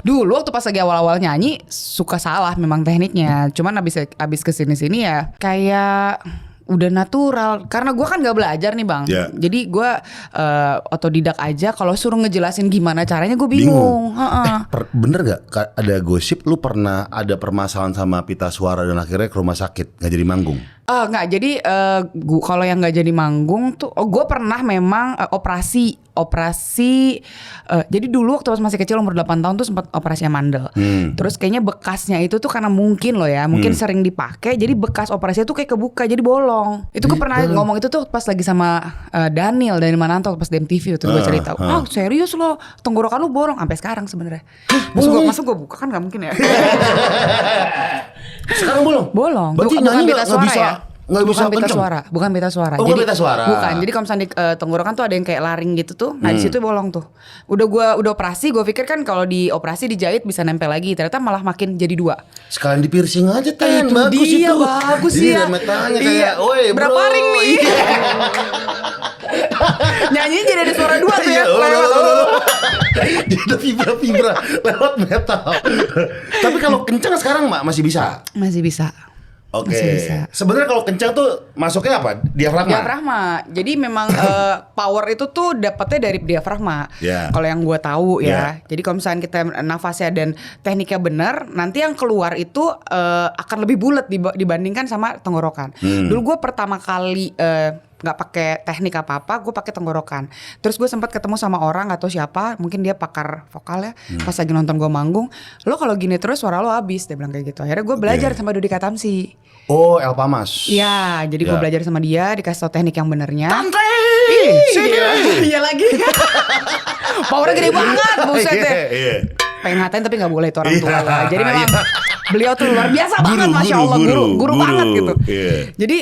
Dulu waktu pas lagi awal-awal nyanyi suka salah memang tekniknya. Cuman abis kesini-sini ya kayak udah natural. Karena gue kan gak belajar nih bang. Yeah. Jadi gue otodidak aja. Kalau suruh ngejelasin gimana caranya gue bingung. Bener gak ada gosip lu pernah ada permasalahan sama pita suara dan akhirnya ke rumah sakit gak jadi manggung? Nggak, jadi kalau yang nggak jadi manggung tuh, gue pernah memang operasi. Jadi dulu waktu masih kecil umur 8 tahun tuh sempat operasi mandel. Terus kayaknya bekasnya itu tuh karena mungkin sering dipakai, jadi bekas operasinya tuh kayak kebuka, jadi bolong. Itu gue pernah ngomong itu tuh pas lagi sama Daniel dari Mananto pas di MTV itu gue cerita. Serius lo, tenggorokan lu bolong sampai sekarang sebenarnya. Masa gue buka kan nggak mungkin ya. Sekarang bolong? Bolong. Berarti bukan nyanyi pita suara ya. Nggak bisa Bukan pita kenceng? suara, bukan pita suara. Oh, bukan pita suara. Bukan. Jadi kalau misalnya di tenggorokan tuh ada yang kayak laring gitu tuh. Nah, di situ bolong tuh. Udah operasi, gue pikir kan kalau di operasi dijahit bisa nempel lagi. Ternyata malah makin jadi 2. Sekalian di piercing aja Ten, Itu bagus dia, itu. bagus Iya, ya. metanya Iya. kayak, "Oi, Berapa bro." ring nih? Iya. Nyanyinya jadi ada suara 2 tuh ya. Iya, Lewat. jadi ada vibra lewat metal. Tapi kalau kencang sekarang masih bisa. Masih bisa. Oke. Masih bisa. Sebenarnya kalau kencang tuh masuknya apa? Diafragma. Diafragma. Jadi memang power itu tuh dapetnya dari diafragma. Yeah. Kalau yang gue tahu ya. Yeah. Jadi kalau misalnya kita nafasnya dan tekniknya benar, nanti yang keluar itu akan lebih bulat dibandingkan sama tenggorokan. Dulu gue pertama kali nggak pakai teknik apa-apa, gue pakai tenggorokan. Terus gue sempat ketemu sama orang atau siapa, mungkin dia pakar vokal ya. Pas lagi nonton gue manggung, lo kalau gini terus suara lo habis, dia bilang kayak gitu. Akhirnya gue belajar sama Dodi Katamsi. Oh, El Pamas. Iya, jadi gue belajar sama dia, dikasih tau teknik yang benernya. Sini. Iya lagi. Powernya gede banget, buset deh. Iya. Pengen ngatain tapi gak boleh itu orang tua Iya. lah. Jadi memang beliau tuh luar biasa banget, Masya Allah. Guru banget gitu. Iya. Jadi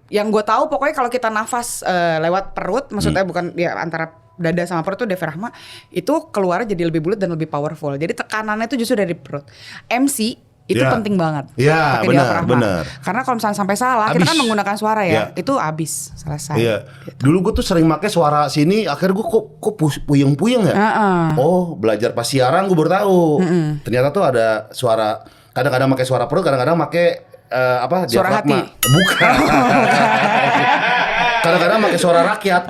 yang gue tahu pokoknya kalau kita nafas lewat perut, maksudnya bukan ya antara dada sama perut tuh diafragma, itu keluar jadi lebih bulat dan lebih powerful. Jadi tekanannya itu justru dari perut. MC itu penting banget. Iya, pakai diafragma. benar. Karena kalau misalnya sampai salah, kita kan menggunakan suara ya, itu abis selesai. Iya. Gitu. Dulu gue tuh sering pakai suara sini, akhirnya gue kok puyeng-puyeng ya. Oh, belajar pas siaran gue baru tahu. Ternyata tuh ada suara, kadang-kadang pakai suara perut, kadang-kadang pakai Suara diafragma. hati. Bukan. Kadang-kadang pakai suara rakyat.